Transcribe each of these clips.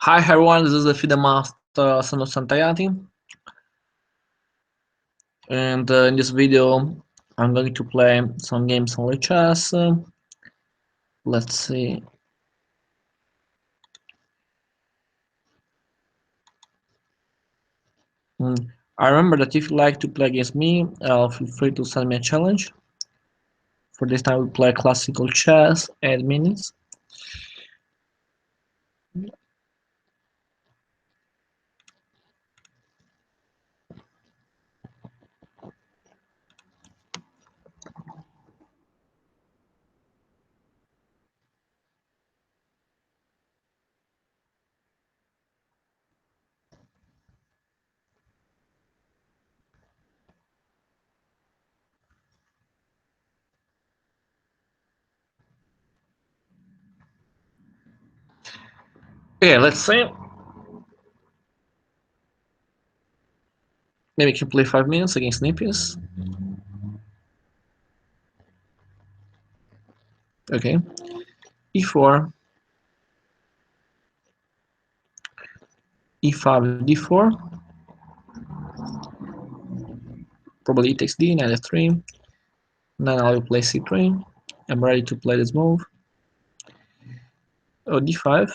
Hi everyone, this is the FIDE master Alessandro Santagati, and in this video I'm going to play some games on chess. Let's see. I remember that if you like to play against me, feel free to send me a challenge. For this time we play classical chess, 8 minutes. Okay, let's see. Maybe we can play 5 minutes against Nippies. Okay, e4, e5, d4. Probably e takes d, knight f3. Then I will play c3. I'm ready to play this move. Oh, d5,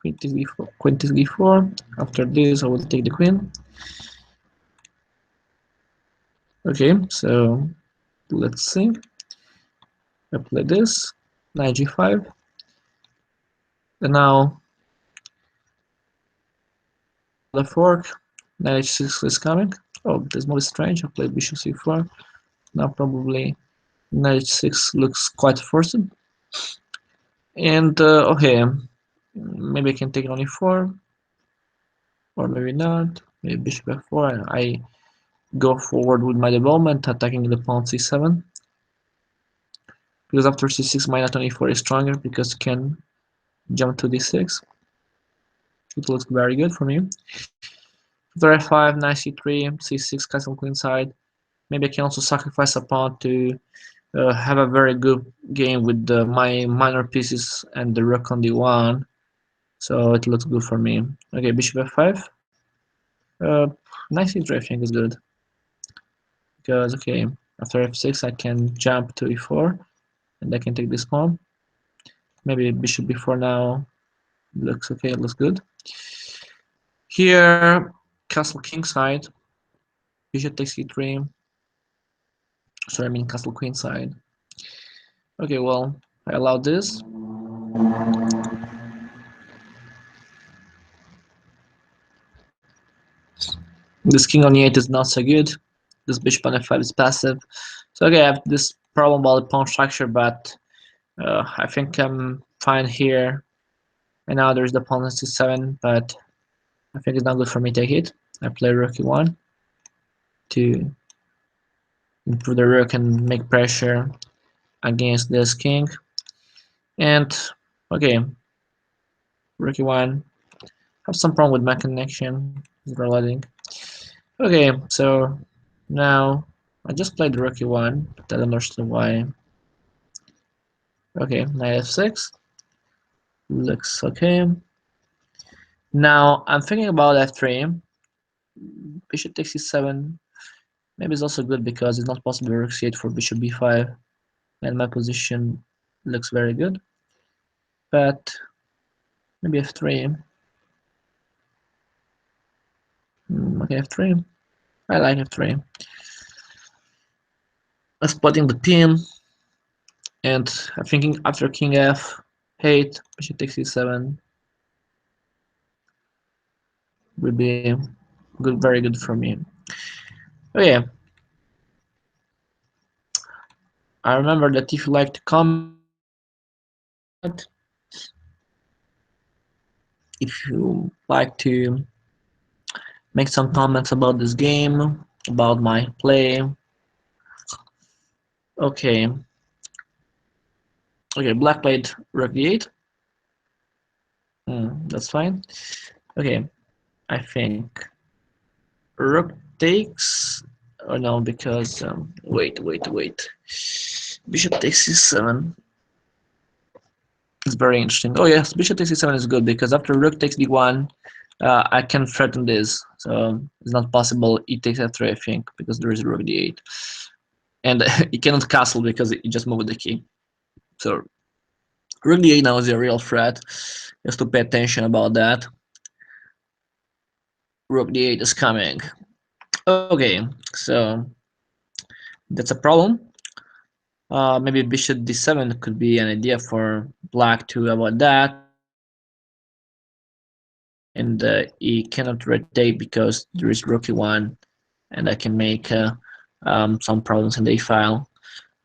queen takes d4. After this, I will take the queen. Okay, so let's see. I play this, knight g5. And now the fork, knight h6 is coming. Oh, this move is strange. I played bishop c4. Now probably knight h6 looks quite forced. And okay, maybe I can take on e4, or maybe not. Maybe bishop f4, and I go forward with my development, attacking the pawn c7. Because after c6, my knight on e4 is stronger because it can jump to d6. It looks very good for me. After f5, knight c3, c6, castle queenside. Maybe I can also sacrifice a pawn to have a very good game with my minor pieces and the rook on d1. So it looks good for me. Okay, bishop f5. Knight c3 I think is good. Because, okay, after f6 I can jump to e4 and I can take this pawn. Maybe bishop b4 now looks okay, it looks good. Here, castle kingside, bishop takes e3. Sorry, I mean castle queenside. Okay, well, I allow this. This king on e8 is not so good. This bishop on f5 is passive. So okay, I have this problem about the pawn structure, but I think I'm fine here. And now there's the pawn on c7, but I think it's not good for me to take it. I play rook e1 to improve the rook and make pressure against this king. And okay, rook e1. Have some problem with my connection. It's reloading. Okay, so now I just played rook e1, but I don't understand why. Okay, knight f6. Looks okay. Now I'm thinking about f3. Bishop takes e7. Maybe it's also good because it's not possible to rook c8 for bishop b5, and my position looks very good. But maybe f3. Okay, f3. I like f3. I'm spotting the pin, and I'm thinking after king f8, bishop takes e7 will be good, very good for me. Okay. I remember that if you like to comment, if you like to make some comments about this game, about my play. Okay. Okay, black played rook d8. That's fine. Okay, I think rook takes. Oh no, because wait. Bishop takes c7. It's very interesting. Oh yes, bishop takes e7 is good because after rook takes d1, I can threaten this. So it's not possible e takes f3, I think, because there is rook d8. And you cannot castle because you just moved the key. So rook d8 now is a real threat. You have to pay attention about that. Rook d8 is coming. Okay, so that's a problem. Maybe bishop d7 could be an idea for black to avoid that. And he cannot rotate because there is rook e1, and I can make some problems in the file.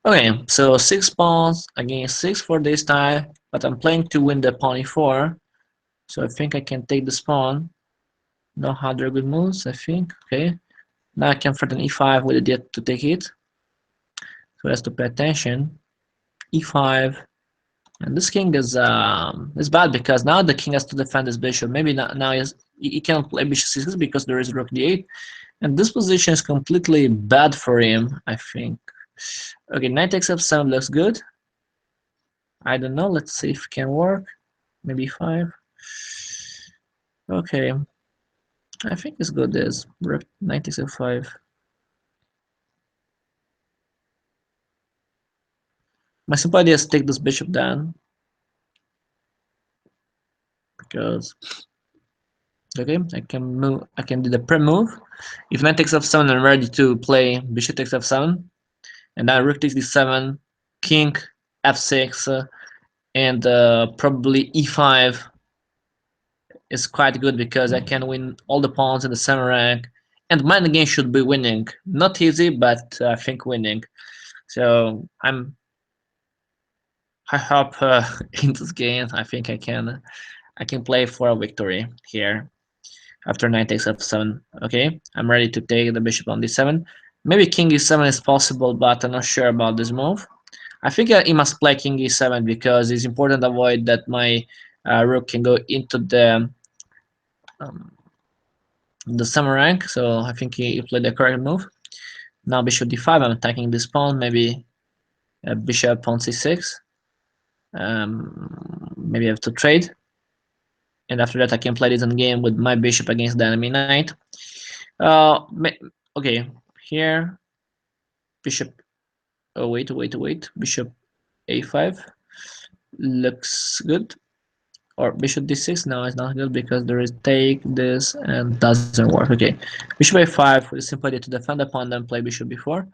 Okay, so 6 pawns against 6 for this time, but I'm playing to win the pawn e4, so I think I can take this pawn. No other good moves, I think. Okay, now I can threaten e5 with a d to take it, so I have to pay attention. e5, and this king is bad because now the king has to defend his bishop. Maybe now he can't play bishop c6 because there is rook d8, and this position is completely bad for him, I think. Okay, knight takes f7 looks good. I don't know, let's see if it can work. Maybe 5. Okay, I think it's good as rook knight takes f5. My simple idea is to take this bishop down because okay, I can do the pre-move. If knight takes f7, I'm ready to play bishop takes f7, and then rook takes d7, king f6, and probably e5 is quite good because I can win all the pawns in the same rank, and my game should be winning. Not easy, but I think winning. So I hope in this game I can play for a victory here after knight takes f7. Okay, I'm ready to take the bishop on d7. Maybe king e7 is possible, but I'm not sure about this move. I think he must play king e7 because it's important to avoid that my rook can go into um, the same rank. So I think he played the correct move. Now bishop d5. I'm attacking this pawn. Maybe bishop pawn c6. Maybe I have to trade. And after that, I can play this game with my bishop against the enemy knight. Uh, okay, here bishop. Oh wait. Bishop a5 looks good. Or bishop d6. No, it's not good because there is take this and doesn't work. Okay, bishop a5 with a simple idea to defend the pawn, then play bishop b4.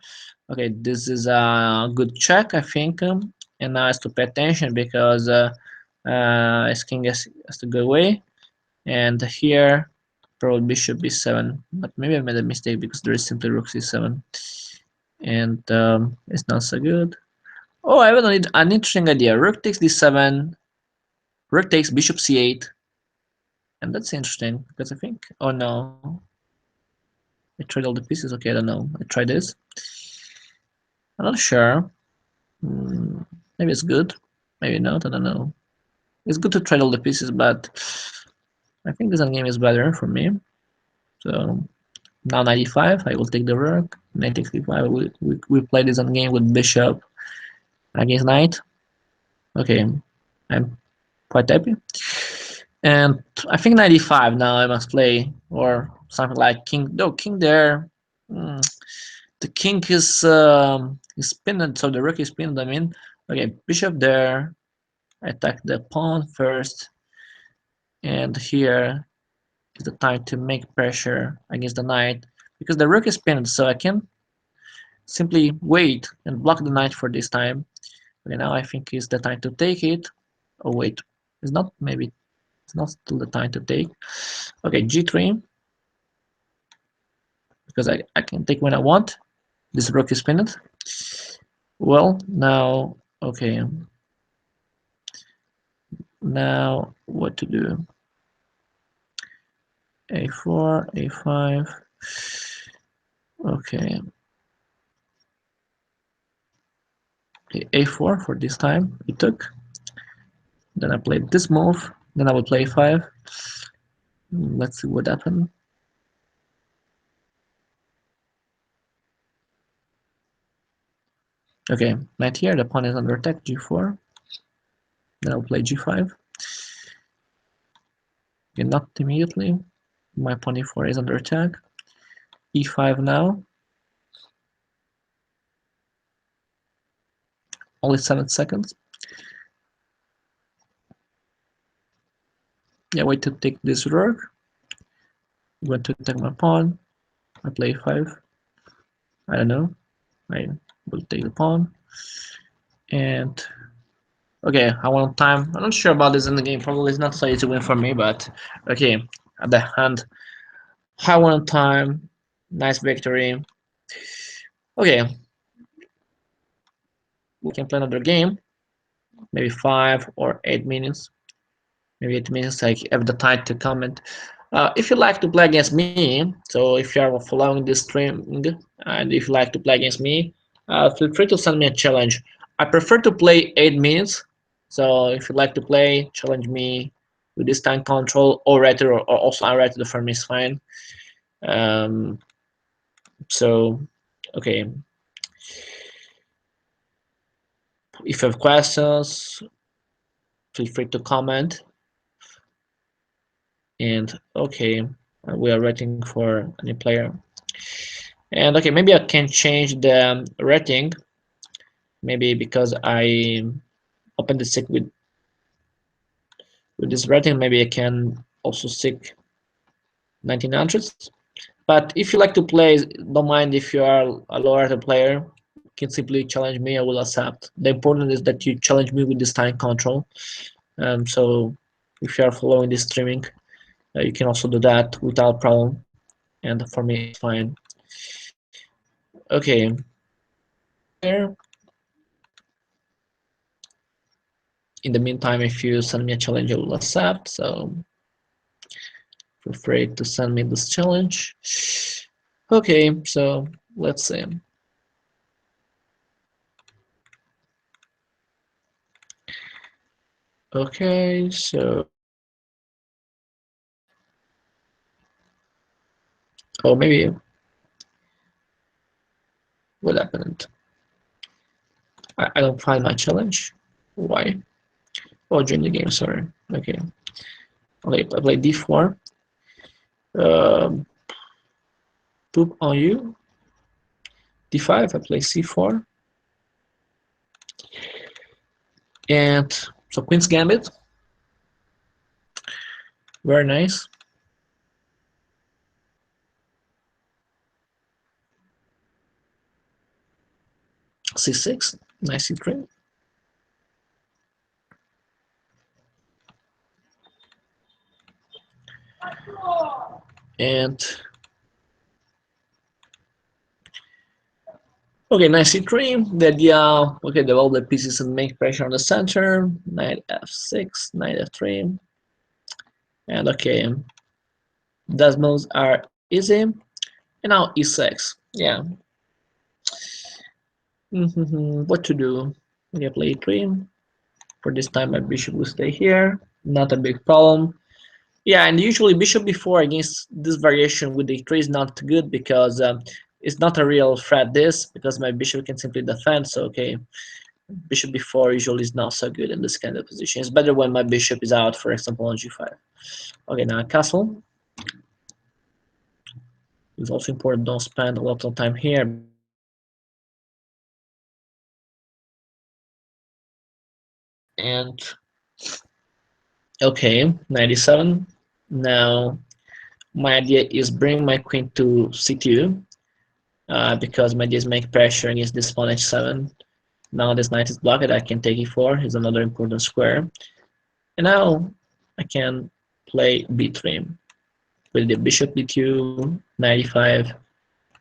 Okay, this is a good check, I think. And now I have to pay attention because his king has to go away. And here, probably bishop b7. But maybe I made a mistake because there is simply rook c7. And it's not so good. Oh, I have an interesting idea. Rook takes d7. Rook takes bishop c8. And that's interesting because I think, oh no, I tried all the pieces. Okay, I don't know. I tried this. I'm not sure. Maybe it's good. Maybe not. I don't know. It's good to trade all the pieces, but I think this game is better for me. So now 95, I will take the rook. Knight takes d5. We play this game with bishop against knight. Okay, I'm quite happy. And I think 95 now I must play or something like king. No, king there. Mm, the king is pinned, so the rook is pinned. I mean, okay, bishop there. Attack the pawn first, and here is the time to make pressure against the knight because the rook is pinned, so I can simply wait and block the knight for this time. Okay, now I think is the time to take it. Oh wait, it's not. Maybe it's not still the time to take. Okay, g3 because I can take when I want. This rook is pinned. Well, now okay. Now what to do? A4, A5. Okay, A4 for this time. It took. Then I played this move. Then I will play A5. Let's see what happened. Okay, knight here. The pawn is under attack. G4. Then I'll play g5. Okay, not immediately. My pawn e4 is under attack. e5 now. Only 7 seconds. Yeah, wait to take this rook. I'm going to take my pawn. I play 5. I don't know. I will take the pawn. And okay, I want time. I'm not sure about this in the game. Probably it's not so easy to win for me, but okay. At the hand, I want time. Nice victory. Okay, we can play another game. Maybe 5 or 8 minutes. Maybe 8 minutes. I have the time to comment. If you like to play against me, so if you are following this stream and if you like to play against me, feel free to send me a challenge. I prefer to play 8 minutes, so if you like to play, challenge me with this time control or rated or also unrated for me is fine. Um, so, okay, if you have questions, feel free to comment. And okay, we are waiting for a new player. And okay, maybe I can change the rating. Maybe because I opened the stick with this rating, maybe I can also stick 1900s. But if you like to play, don't mind if you are a lower rated player, you can simply challenge me. I will accept. The important is that you challenge me with this time control. So if you are following this streaming, you can also do that without problem. And for me, it's fine. Okay. There. In the meantime, if you send me a challenge, I will accept. So feel free to send me this challenge. Okay, so let's see. Okay, so maybe what happened? I don't find my challenge. Why? Oh, during the game. Sorry. Okay. Okay, I play d4. Um, Poop on you. d5. I play c4. And so Queen's Gambit. Very nice. c6. Nice c3. And okay, nice c3. The idea, okay, develop the pieces and make pressure on the center. Knight f6, knight f3. And okay, those moves are easy. And now e6. Yeah. What to do? Okay, play e3. For this time, my bishop will stay here. Not a big problem. Yeah, and usually bishop b4 against this variation with e3 is not good because it's not a real threat. This because my bishop can simply defend. So okay, bishop b4 usually is not so good in this kind of position. It's better when my bishop is out, for example, on g5. Okay, now castle. It's also important don't spend a lot of time here. And okay, 97. Now my idea is bring my queen to c2 because my idea is make pressure against this pawn h7. Now this knight is blocked. I can take e4. Is another important square. And now I can play b3 with the bishop b2, knight e5,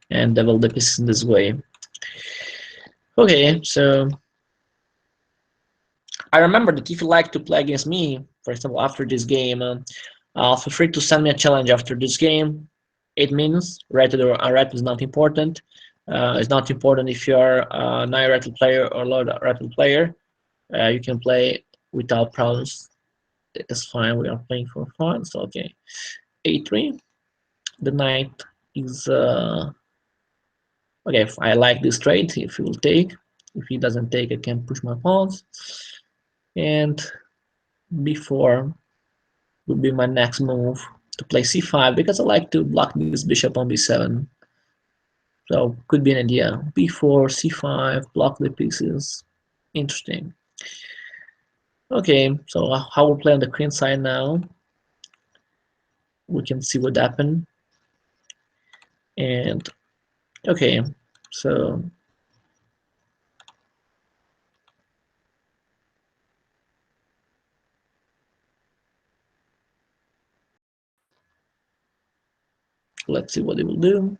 and develop the pieces in this way. Okay, so I remember that if you like to play against me, for example, after this game, feel free to send me a challenge after this game. 8 minutes, rated or unrated is not important. It's not important if you're a high rated player or low rated player. You can play without problems. It's fine. We are playing for fun. So okay, a3. The knight is okay. If I like this trade, if he will take. If he doesn't take, I can push my pawns. And b4 would be my next move to play c5 because I like to block this bishop on b7. So could be an idea. b4, c5, block the pieces. Interesting. Okay, so how we play on the queen side now. We can see what happened. And okay, so let's see what it will do.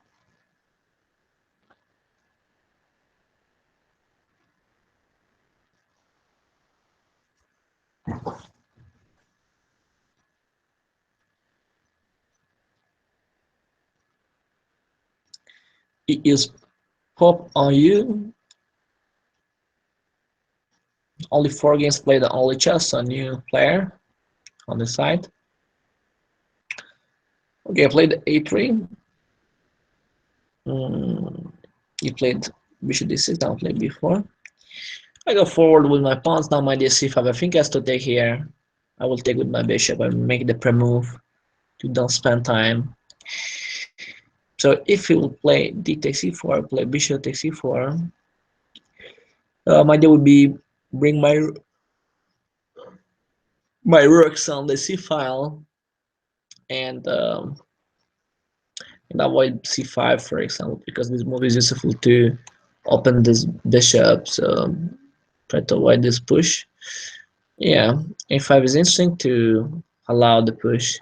It is pop on you. Only 4 games played, only chess, a new player on the side. Okay, I played a3. He played bishop d6, now played b4. I go forward with my pawns, now my d5. I think he has to take here. I will take with my bishop and make the pre-move to don't spend time. So if he will play d takes e4, play bishop takes e4, my idea would be bring my rooks on the c file and avoid c5, for example, because this move is useful to open this bishop. So try to avoid this push. Yeah, a5 is interesting to allow the push.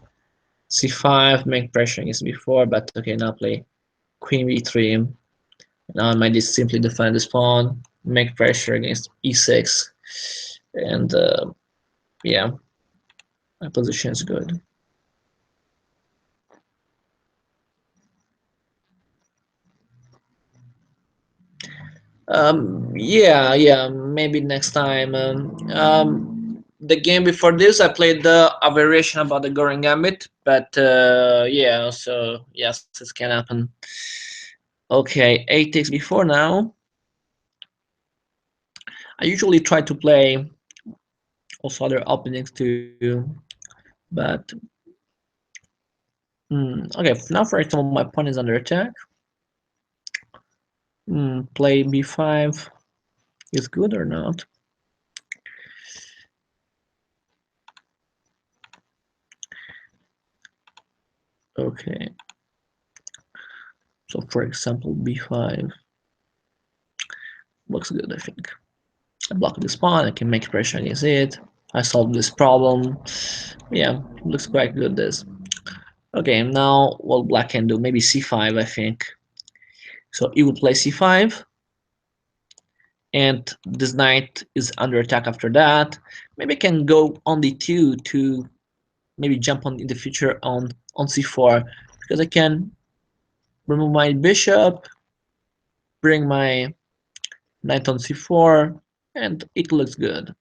c5, make pressure against b4, but okay, now play queen b3. Now I might just simply defend this pawn, make pressure against e6, and yeah, my position is good. Yeah, maybe next time. The game before this, I played a variation about the Goring Gambit, but yeah, so yes, this can happen. Okay, a takes b4 now. I usually try to play also other openings too, but okay. Now, for example, my pawn is under attack. Play b5 is good or not? Okay. So, for example, b5 looks good, I think. I block this pawn, I can make pressure against it. I solve this problem. Yeah, looks quite good this. Okay, now what black can do? Maybe c5, I think. So he will play c5, and this knight is under attack after that. Maybe I can go on d2 to maybe jump on in the future on c4, because I can remove my bishop, bring my knight on c4, and it looks good.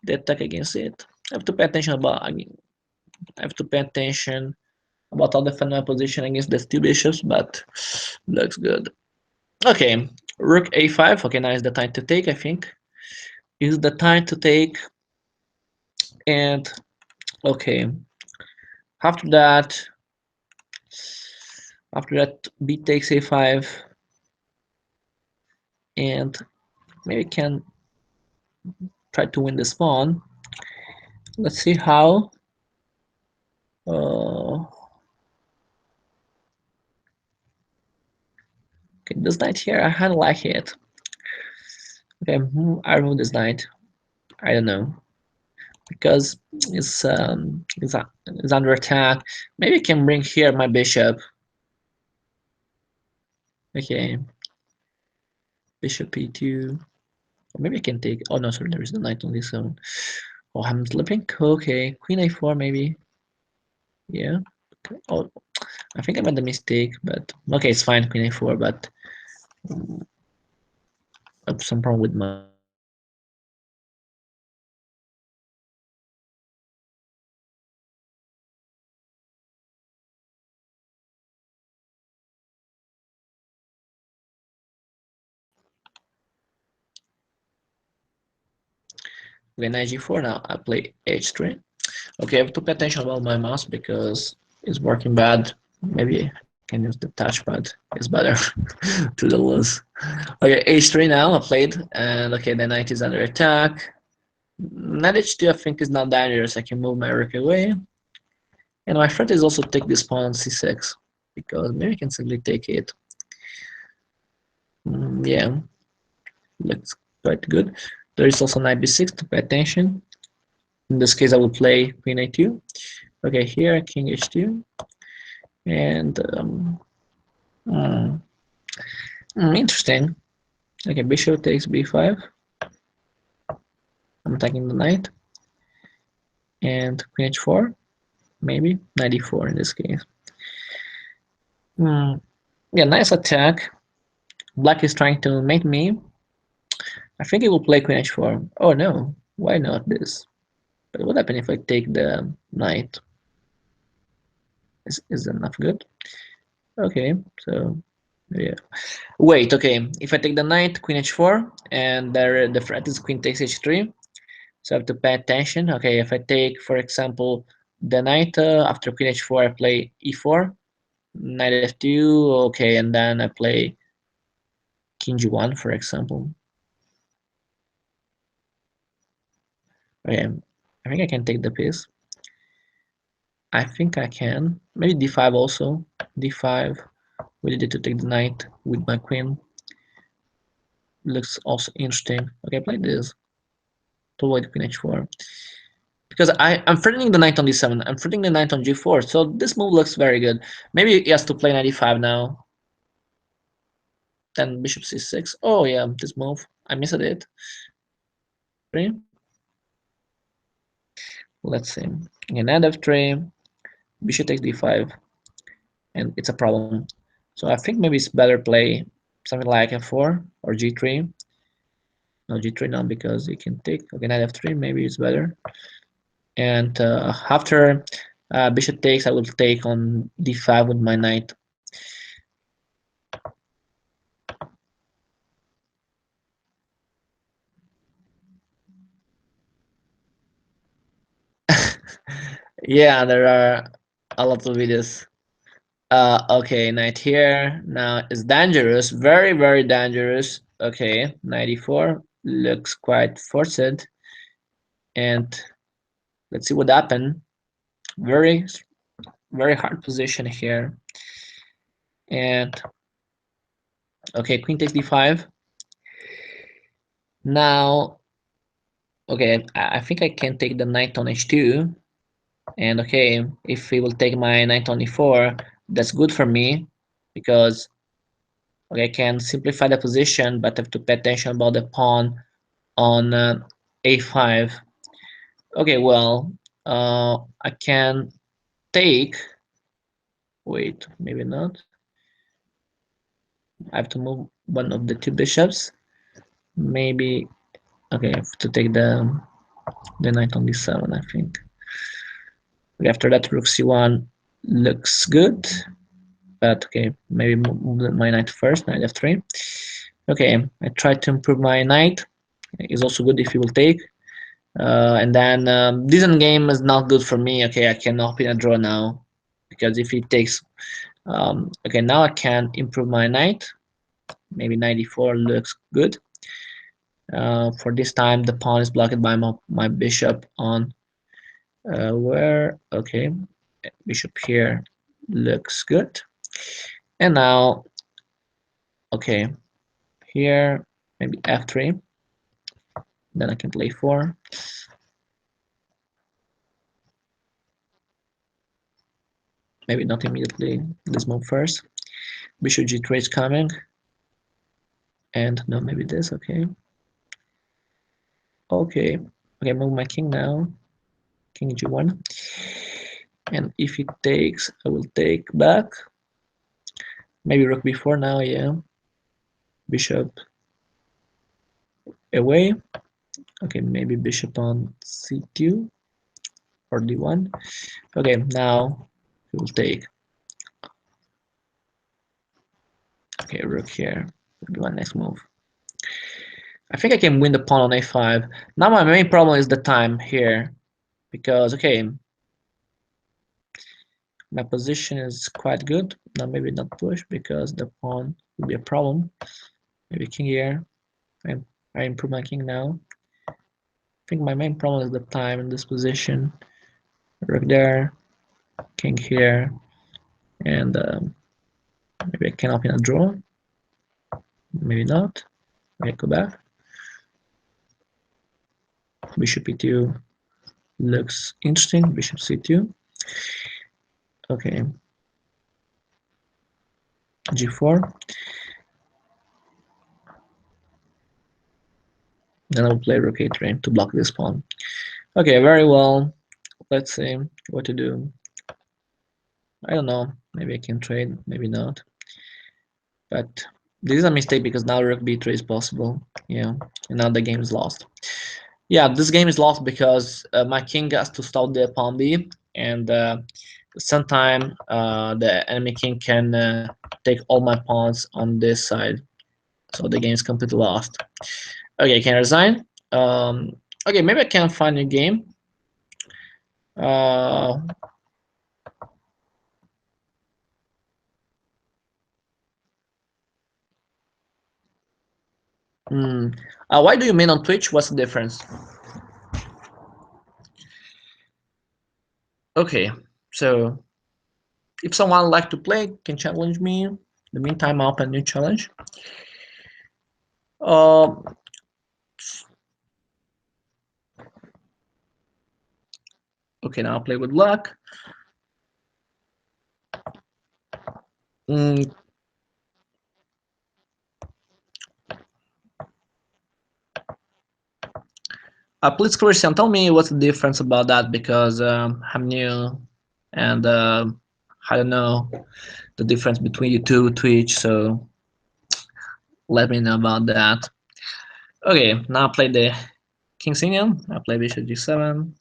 The attack against it. I have to pay attention about. I have to pay attention about how to defend my position against the two bishops, but looks good. Okay, rook a5. Okay, now is the time to take. I think is the time to take, and okay. After that, b takes a5, and maybe can try to win this pawn. Let's see how. Okay, this knight here, I kind of like it. Okay, I remove this knight. I don't know, because it's under attack. Maybe I can bring here my bishop. Okay, bishop e2. Or maybe I can take. Oh no, sorry, there is no knight on this zone. Oh, I'm slipping. Okay, queen a4 maybe. Yeah. Okay. Oh, I think I made a mistake, but okay, it's fine. Queen a4, but I have some problem with my Okay, knight g4. Now I play h3. Okay, I have to pay attention about my mouse because it's working bad. Maybe I can use the touchpad. It's better to the lose. Okay, h3 now I played, and okay, the knight is under attack. Knight h2 I think is not dangerous. I can move my rook away. And my threat is also take this pawn on c6, because maybe I can simply take it. Yeah, looks quite good. There is also knight b6 to pay attention. In this case, I will play queen a2. Okay, here king h2, and mm, interesting. Okay, bishop takes b5. I'm attacking the knight, and queen h4, maybe knight e4 in this case. Yeah, nice attack. Black is trying to mate me. I think he will play queen h4. Oh no, why not this? But what happens if I take the knight? Is enough good? Okay, so yeah. Wait, okay. If I take the knight, queen h4, and the threat is queen takes h3, so I have to pay attention. Okay, if I take, for example, the knight after queen h4, I play e4, knight f2, okay, and then I play king g1, for example. Okay, I think I can take the piece. I think I can. Maybe d5 also. d5. We needed to take the knight with my queen. Looks also interesting. Okay, play this to avoid queen h4. Because I'm threatening the knight on d7. I'm threatening the knight on g4. So this move looks very good. Maybe he has to play knight e5 now. Then bishop c6. Oh yeah, this move. I missed it. Let's see. Again, knight f3. Bishop takes d5. And it's a problem. So I think maybe it's better play something like f4 or g3. No, g3 now because you can take. Okay, knight f3 maybe it's better. And after bishop takes, I will take on d5 with my knight. Yeah, there are a lot of videos. Okay, knight here. Now it's dangerous, very, very dangerous. Okay, knight e4 looks quite forced. And let's see what happened. Very, very hard position here. And okay, queen takes d5. Now, okay, I think I can take the knight on h2. And okay, if he will take my knight on e4, that's good for me because okay, I can simplify the position, but I have to pay attention about the pawn on a5. Okay, well, I can take. Wait, maybe not. I have to move one of the two bishops. Maybe okay, I have to take the knight on d7. I think. Okay, after that, rook c1 looks good. But okay, maybe move my knight first, knight f3. Okay, I tried to improve my knight. It's also good if he will take. And then this game is not good for me. Okay, I cannot pin a draw now because if he takes, okay, now I can improve my knight. Maybe 94 looks good. For this time, the pawn is blocked by my bishop on where? Okay, bishop here looks good. And now, okay, here maybe f3. Then I can play 4. Maybe not immediately. Let's move first. Bishop g3 is coming. And no, maybe this, okay. Okay, okay, move my king now. King g1. And if he takes, I will take back. Maybe rook b4 now, yeah. Bishop away. Okay, maybe bishop on c2 or d1. Okay, now we will take. Okay, rook here. D1 next move. I think I can win the pawn on a5. Now my main problem is the time here, because okay, my position is quite good. Now maybe not push because the pawn will be a problem. Maybe king here. I improve my king now. I think my main problem is the time in this position. Rook there, king here, and maybe I can open a draw. Maybe not. Okay, go back. Bishop e2 looks interesting. Bishop c2. Okay. g4. Then I'll play rook a3 to block this pawn. Okay, very well. Let's see what to do. I don't know. Maybe I can trade, maybe not. But this is a mistake because now rook b3 is possible. Yeah, and now the game is lost. Yeah, this game is lost because my king has to stop the pawn b, and sometime the enemy king can take all my pawns on this side. So the game is completely lost. Okay, can I resign? Okay, maybe I can find a game. Uh, hmm. Why do you mean on Twitch? What's the difference? Okay, so if someone like to play, can challenge me. In the meantime, I'll open a new challenge. Uh, okay, now I'll play with luck. Mm, please, Christian, tell me what's the difference about that because I'm new and I don't know the difference between you two Twitch. So let me know about that. Okay, now I play the King's Indian. I play Bishop G7.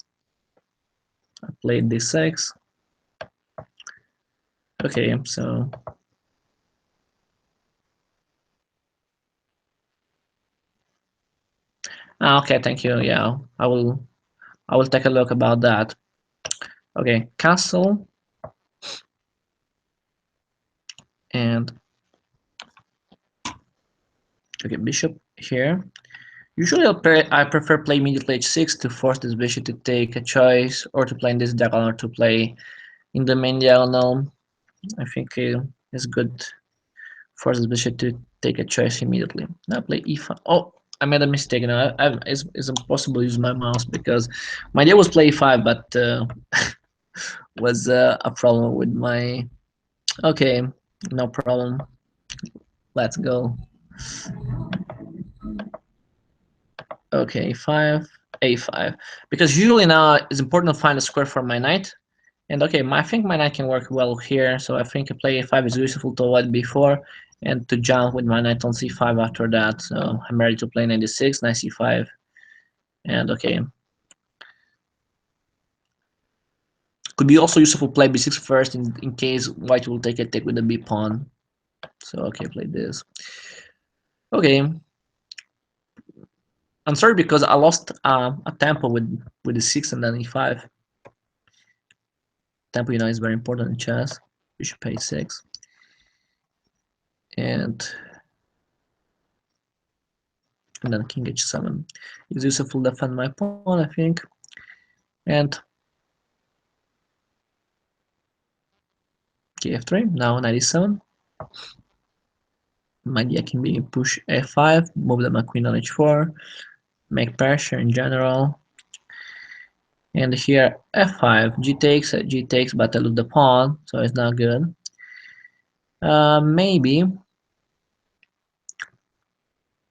I play D6. Okay, so okay, thank you. Yeah, I will take a look about that. Okay, castle and okay, bishop here. Usually I prefer play immediately h6 to force this bishop to take a choice, or to play in this diagonal, or to play in the main diagonal. I think it's good for this bishop to take a choice immediately. Now play e5. Oh, I made a mistake. It's impossible to use my mouse because my idea was play e5, but was a problem with my. Okay, no problem. Let's go. Okay, a5, because usually now it's important to find a square for my knight. And okay, I think my knight can work well here, so I think a play a5 is useful to avoid b4 and to jump with my knight on c5 after that. So I'm ready to play 96, knight c5, and okay. Could be also useful to play b6 first in case white will take a take with the b pawn. So okay, play this. Okay, I'm sorry because I lost a tempo with the 6 and then e5. Tempo, is very important in chess. Bishop a6. And then king h7. It's useful to defend my pawn, I think. And kf3, now 97. My idea can be push f5, move my queen on h4, make pressure in general. And here f5, g takes, but I lose the pawn, so it's not good. Maybe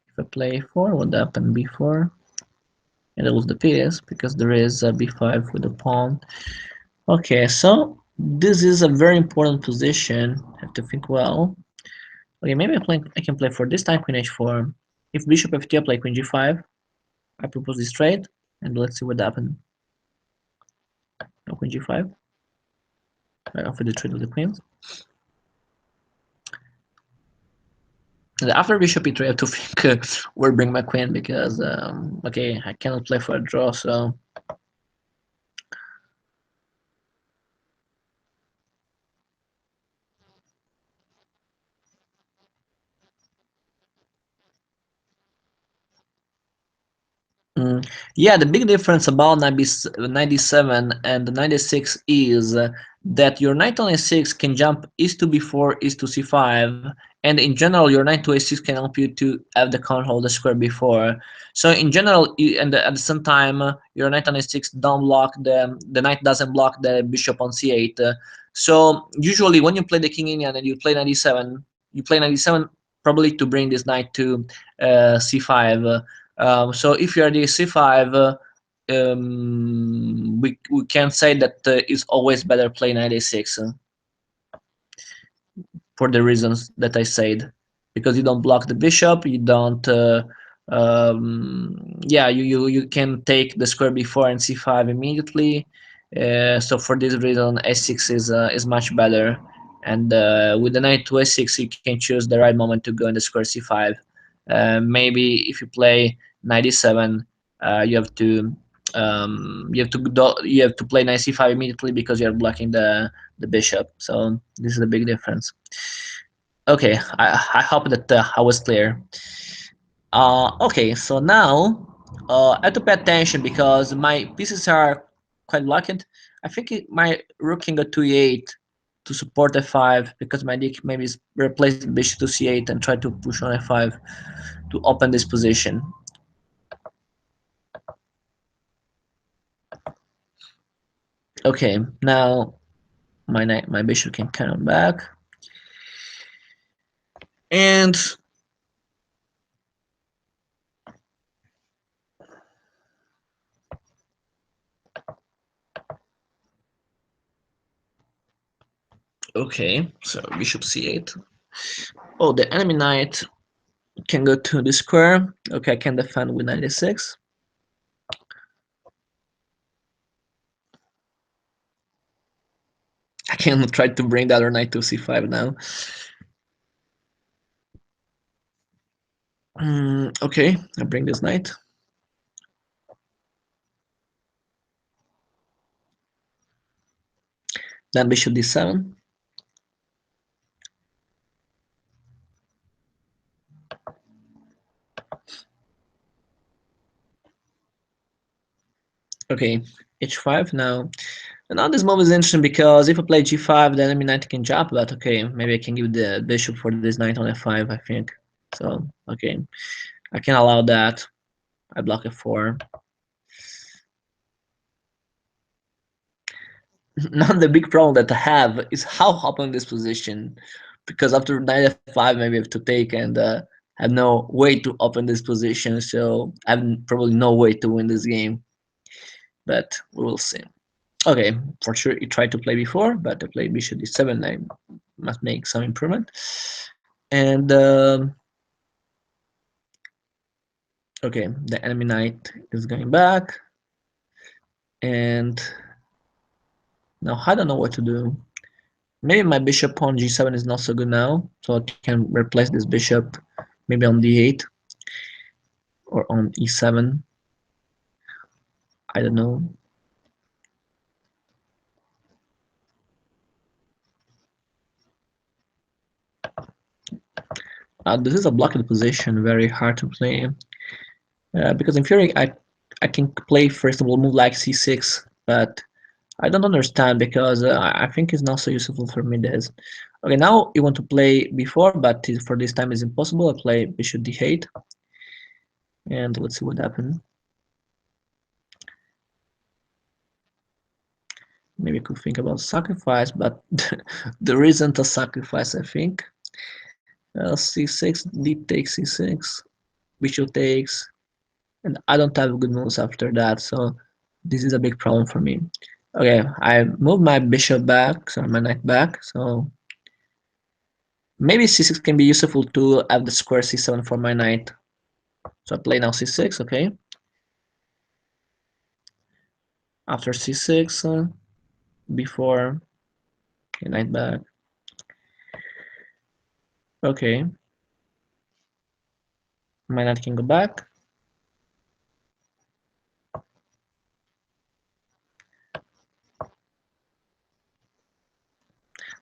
if I play a4, what happened b4? And I lose the piece because there is a b5 with the pawn. Okay, so this is a very important position. I have to think well. Okay, maybe I can play for this time queen h4. If bishop f2, I play queen g5. I propose this trade, and let's see what happens. Now queen g5. I offer the trade of the queens. After bishop e3, I have to think where bring my queen because okay, I cannot play for a draw. So yeah, the big difference about 97 and the 96 is that your knight on a6 can jump east to b4, east to c5, and in general your knight to a6 can help you to have the control of the square b4. So in general, and at the same time, your knight on a6 don't block the knight doesn't block the bishop on c8. So usually when you play the king Indian and you play 97, you play 97 probably to bring this knight to c5. So if you are the c5, we can say that it's always better play knight a6 for the reasons that I said, because you don't block the bishop, you don't. Yeah, you can take the square b4 and c5 immediately. So for this reason, a6 is much better, and with the knight to a6, you can choose the right moment to go in the square c5. Maybe if you play 97, you have to you have to play knight c5 immediately because you're blocking the bishop. So this is a big difference. Okay, I hope that I was clear. Okay, so now I have to pay attention because my pieces are quite blocked. I think my rook can go to e8 to support f5 because my d maybe replace the bishop to c8 and try to push on f5 to open this position. Okay, now my bishop can come back, and okay, so bishop c8. Oh, the enemy knight can go to the square. Okay, I can defend with 96. I can try to bring the other knight to c5 now. Okay, I bring this knight. Then bishop d7. Okay, h5 now. And now this move is interesting because if I play g5, the enemy knight can jump, but okay, maybe I can give the bishop for this knight on f5, I think. So, okay, I can allow that. I block f4. Now the big problem that I have is how open this position, because after knight f5, maybe I have to take and have no way to open this position, so I have probably no way to win this game, but we will see. Okay, for sure he tried to play before, but I played bishop d7. I must make some improvement. And okay, the enemy knight is going back, and now I don't know what to do. Maybe my bishop on g7 is not so good now, so I can replace this bishop maybe on d8 or on e7. I don't know. This is a blocked position, very hard to play. Because in theory, I can play first of all move like c6, but I don't understand because I think it's not so useful for me. This. Okay, now you want to play before, but for this time it's impossible. I play bishop d8, and let's see what happens. Maybe I could think about sacrifice, but there isn't a sacrifice, I think. C6, d takes c6, bishop takes, and I don't have good moves after that, so this is a big problem for me. Okay, I moved my bishop back, so my knight back, so maybe c6 can be useful to have the square c7 for my knight. So I play now c6, okay. After c6, before okay, knight back. Okay. My knight can go back.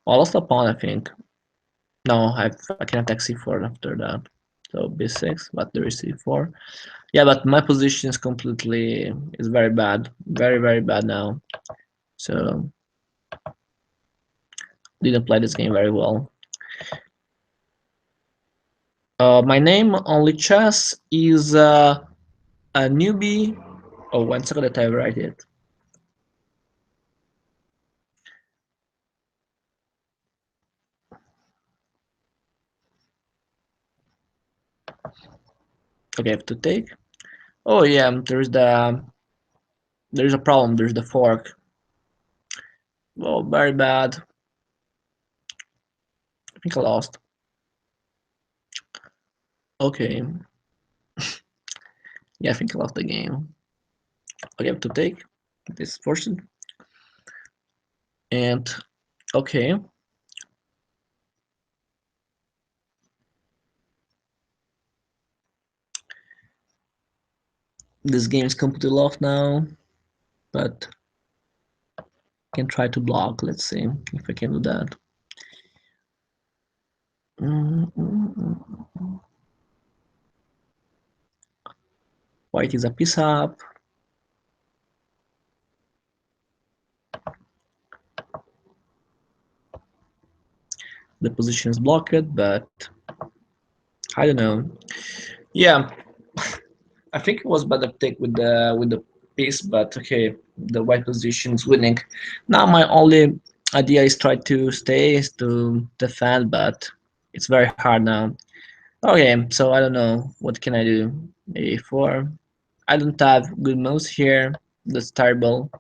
Well, I lost a pawn, I think. No, I can attack c4 after that. So b6, but there is c4. Yeah, but my position is very bad. Very, very bad now. So didn't play this game very well. My name on chess is a newbie. Oh, 1 second that I write it. Okay, I have to take. Oh yeah, there's a problem. There's the fork. Oh, very bad. I think I lost. Okay. Yeah, I think I lost the game. Okay, I have to take. This forced. And okay. This game is completely lost now, but I can try to block. Let's see if I can do that. White is a piece up. The position is blocked, but I don't know. Yeah, I think it was better take with the piece, but okay, the white position is winning. Now my only idea is try to stay, is to defend, but it's very hard now. Okay, so I don't know what can I do. Maybe four. I don't have good moves here. That's terrible.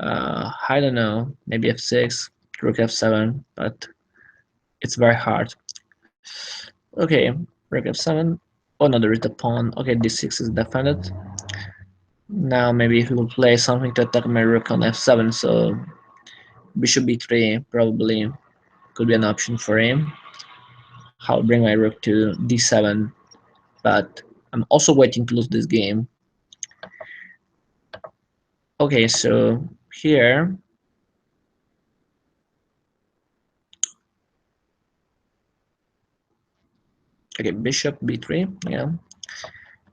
I don't know. Maybe f6, rook f7, but it's very hard. Okay, rook f7. Oh no, there is the pawn. Okay, d6 is defended. Now maybe he will play something to attack my rook on f7, so bishop b3 probably could be an option for him. I'll bring my rook to d7, but I'm also waiting to lose this game. Okay, so here, okay, bishop b3, yeah.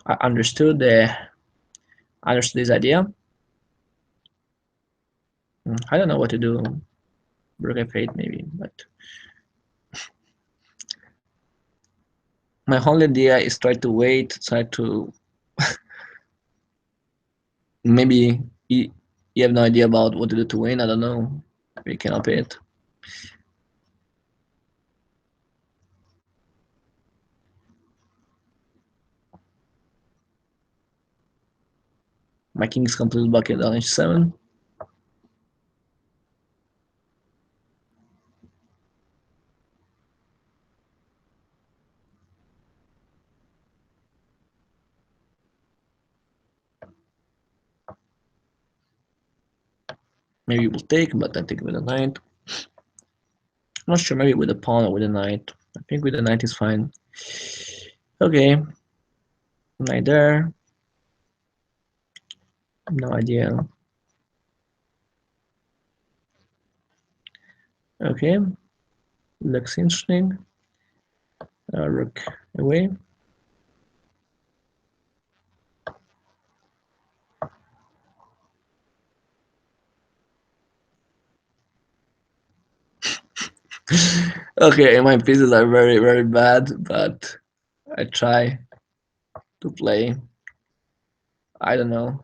I understood this idea. I don't know what to do. Rook f8 maybe, but my only idea is try to wait, try to maybe you have no idea about what to do to win. I don't know. We can up it. My king is completely blocked on h7. Maybe we'll take, but I take with a knight. I'm not sure, maybe with a pawn or with a knight. I think with a knight is fine. Okay, knight there. No idea. Okay, looks interesting. Rook away. Okay, my pieces are very, very bad, but I try to play. I don't know.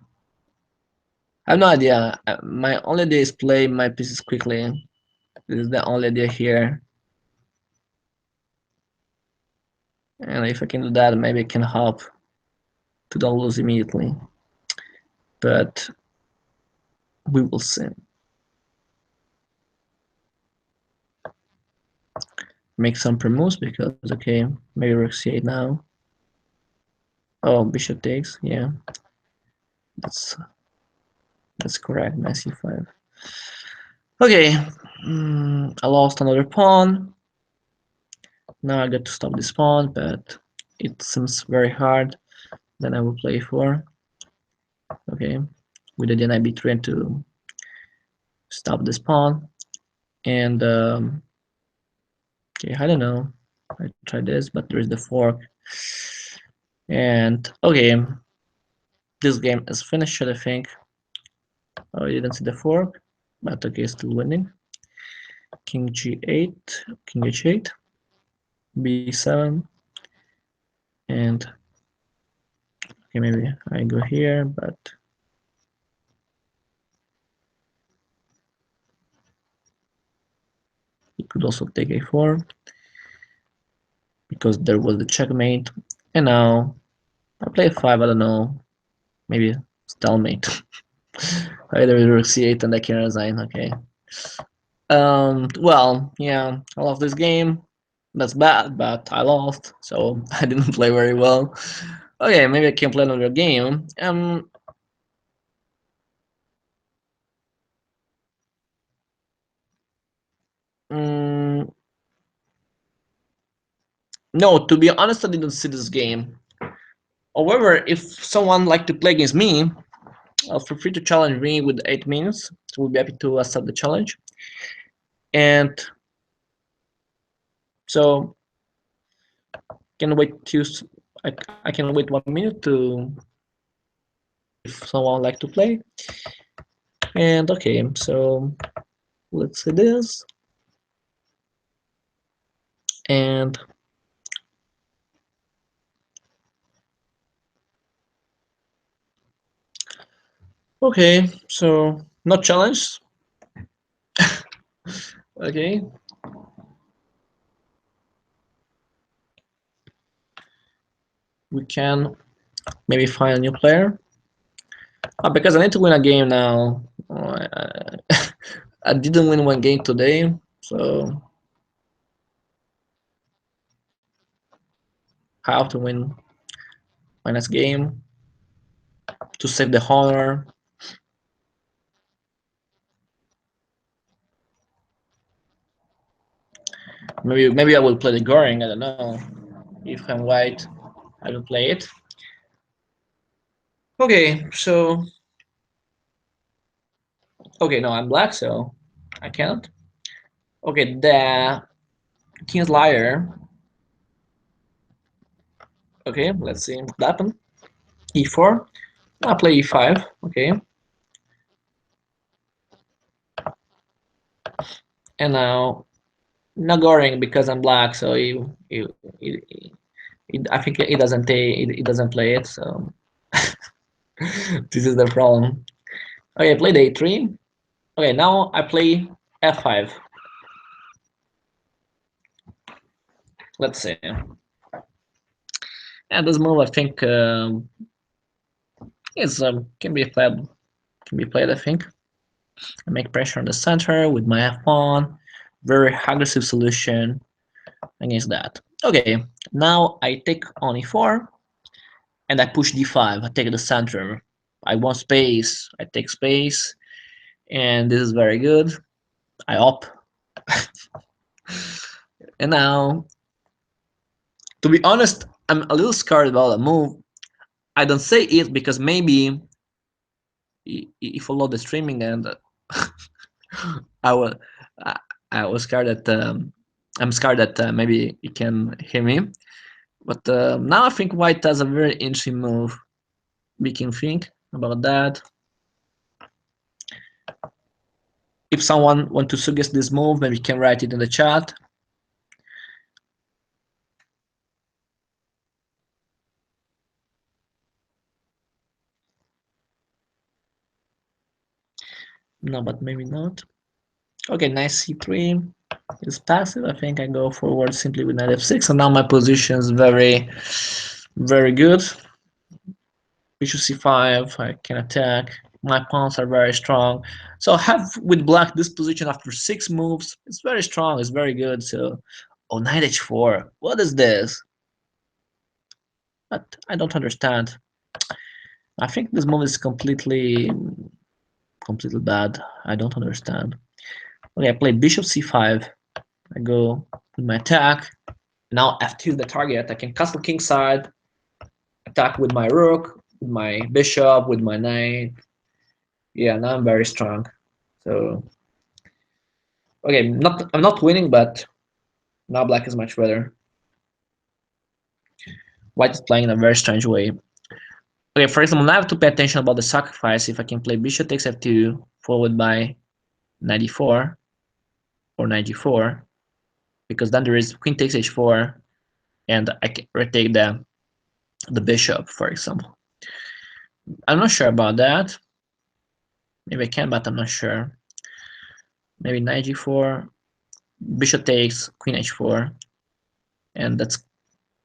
I have no idea. My only idea is play my pieces quickly. This is the only idea here. And if I can do that, maybe I can help to don't lose immediately. But we will see. Make some pre-moves because, okay, maybe rook c8 now. Oh, bishop takes, yeah. That's that's correct, knight c5. Okay, I lost another pawn. Now I got to stop this pawn, but it seems very hard. Then I will play 4. Okay, with the knight b3 to stop this pawn. And okay, I don't know. I try this, but there is the fork. And okay, this game is finished, I think. Oh, you didn't see the fork, but okay, still winning. King g8, king h8, b7, and okay, maybe I go here, but he could also take a4 because there was the checkmate. And now I play 5, I don't know, maybe stalemate. Either rook c8 and I can resign, okay. Well, yeah, I love this game. That's bad, but I lost, so I didn't play very well. Okay, maybe I can play another game. Mm, no, to be honest, I didn't see this game. However, if someone like to play against me, feel free to challenge me with 8 minutes. So we'll be happy to accept the challenge. And so can wait to I can wait 1 minute to if someone like to play. And okay, so let's see this. And okay, so not challenged. Okay, we can maybe find a new player. Because I need to win a game now. I didn't win one game today, so I have to win my next game to save the honor. Maybe I will play the Goring. I don't know. If I'm white, I will play it. Okay, so okay, no, I'm black, so I can't. Okay, the King's Liar. Okay, let's see what happened. E4. I play E5. Okay, and now not Goring because I'm black, so I think it doesn't it doesn't play it. So this is the problem. Okay, I played A3. Okay, now I play F5. Let's see. And this move I think is can be played. I think I make pressure on the center with my F pawn. Very aggressive solution against that. Okay, now I take on E4 and I push D5. I take the center. I want space. I take space, and this is very good. I up, and now, to be honest, I'm a little scared about the move. I don't say it because maybe if follow the streaming and I will. I was scared that I'm scared that maybe you can hear me. But now I think White has a very interesting move. We can think about that. If someone want to suggest this move, maybe you can write it in the chat. No, but maybe not. Okay, nice c3 is passive. I think I go forward simply with knight f6, and now my position is very, very good. Bishop c5, I can attack. My pawns are very strong. So I have with black this position after 6 moves. It's very strong, it's very good. So, oh, knight h4. What is this? But I don't understand. I think this move is completely bad. I don't understand. Okay, I play bishop c5. I go with my attack. Now f2 is the target. I can castle kingside, attack with my rook, with my bishop, with my knight. Yeah, now I'm very strong. So okay, I'm not winning, but now black is much better. White is playing in a very strange way. Okay, for example, now I have to pay attention about the sacrifice. If I can play bishop takes f2, followed by knight e4 or knight g4, because then there is queen takes h4, and I can retake the bishop, for example. I'm not sure about that. Maybe I can, but I'm not sure. Maybe knight g4, bishop takes, queen h4, and that's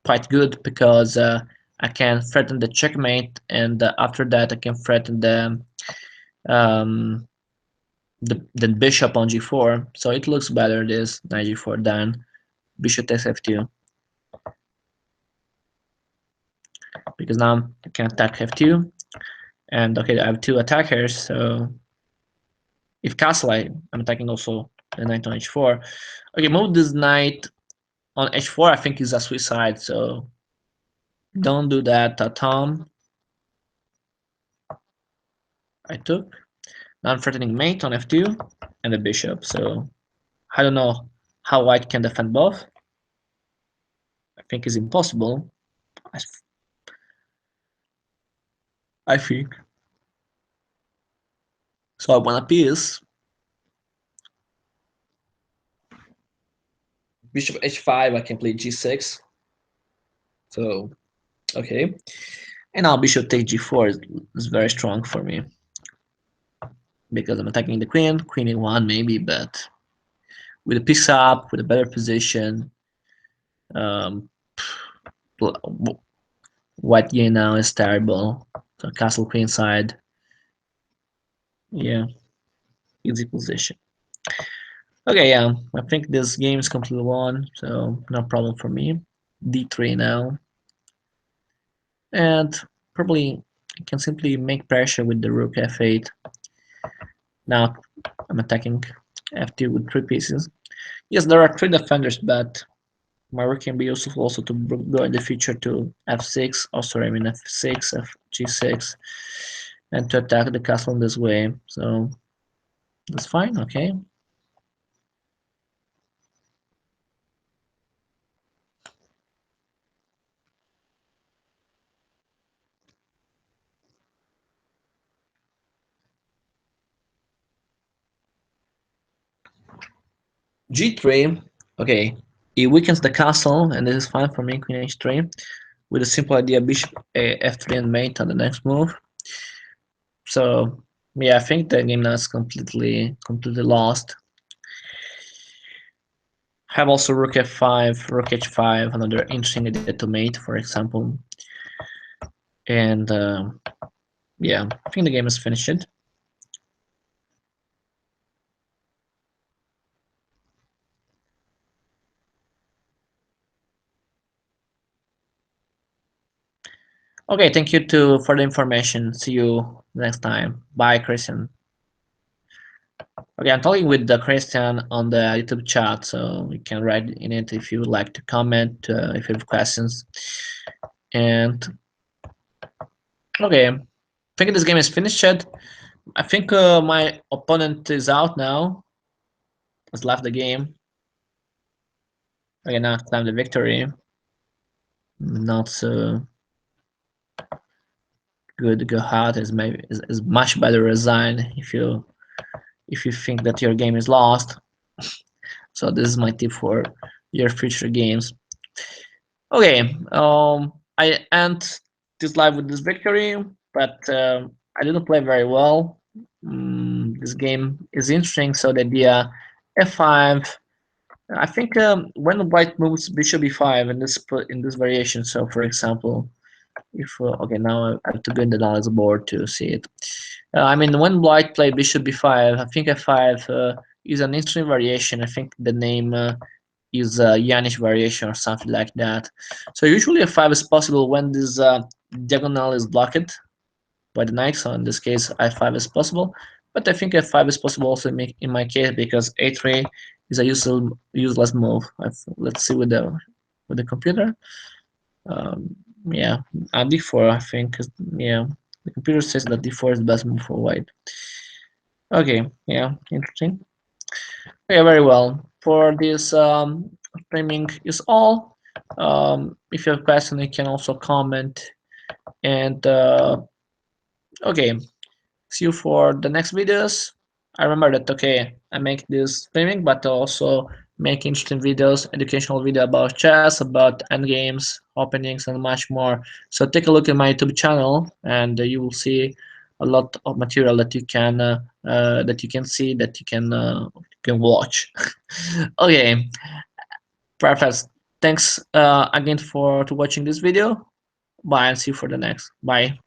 quite good because I can threaten the checkmate, and after that I can threaten um, the bishop on g4. So it looks better, this knight g4, than bishop takes f2, because now I can attack f2, and okay, I have two attackers. So if castle, I'm attacking also the knight on h4. Okay, move this knight on h4. I think is a suicide, so don't do that, Tom. I took. Now I'm threatening mate on f2 and the bishop. So I don't know how white can defend both. I think it's impossible. I think. So I want a piece. Bishop h5, I can play g6. So, okay. And now bishop take g4 is very strong for me, because I'm attacking the queen, queen e1 maybe, but with a piece up, with a better position, um, white game now is terrible. So castle queen side, yeah, easy position. Okay, yeah, I think this game is completely won, so no problem for me. d3 now, and probably I can simply make pressure with the rook f8. Now I'm attacking f2 with 3 pieces. Yes, there are 3 defenders, but my rook can be useful also to go in the future to f6, oh sorry, I mean f6, g6, and to attack the castle in this way. So that's fine, okay. g3, okay, it weakens the castle, and this is fine for me, queen h3, with a simple idea, bishop f3 and mate on the next move. So yeah, I think the game now is completely lost. Have also rook f5, rook h5, another interesting idea to mate, for example. And yeah, I think the game is finished. Okay, thank you for the information. See you next time. Bye, Christian. Okay, I'm talking with the Christian on the YouTube chat, so you can write in it if you would like to comment, if you have questions. And okay, I think this game is finished. I think my opponent is out now. Has left the game. Okay, now claim the victory. Not so good. Go hard is much better resign if you think that your game is lost. So this is my tip for your future games. Okay, I end this live with this victory, but I didn't play very well. This game is interesting. So the idea f5. I think when white moves bishop e5 in this variation. So for example, if okay, now I have to go in the knowledge board to see it. I mean, when white played bishop b5, I think f5 is an interesting variation. I think the name is a Yanish variation or something like that. So usually f5 is possible when this diagonal is blocked by the knight. So in this case, i5 is possible. But I think f5 is possible also in my case, because a3 is a useless move. Let's see with the with the computer. Um, yeah, d4 I think is, yeah, the computer says that d4 is the best move for white. Okay, yeah, interesting. Yeah, very well. For this streaming is all. If you have questions, you can also comment. And okay, see you for the next videos. I remember that, okay, I make this streaming, but also make interesting videos, educational video about chess, about endgames, openings, and much more. So take a look at my YouTube channel, and you will see a lot of material that you can see, that you can watch. Okay, perfect. Thanks again for to watching this video. Bye, and see you for the next. Bye.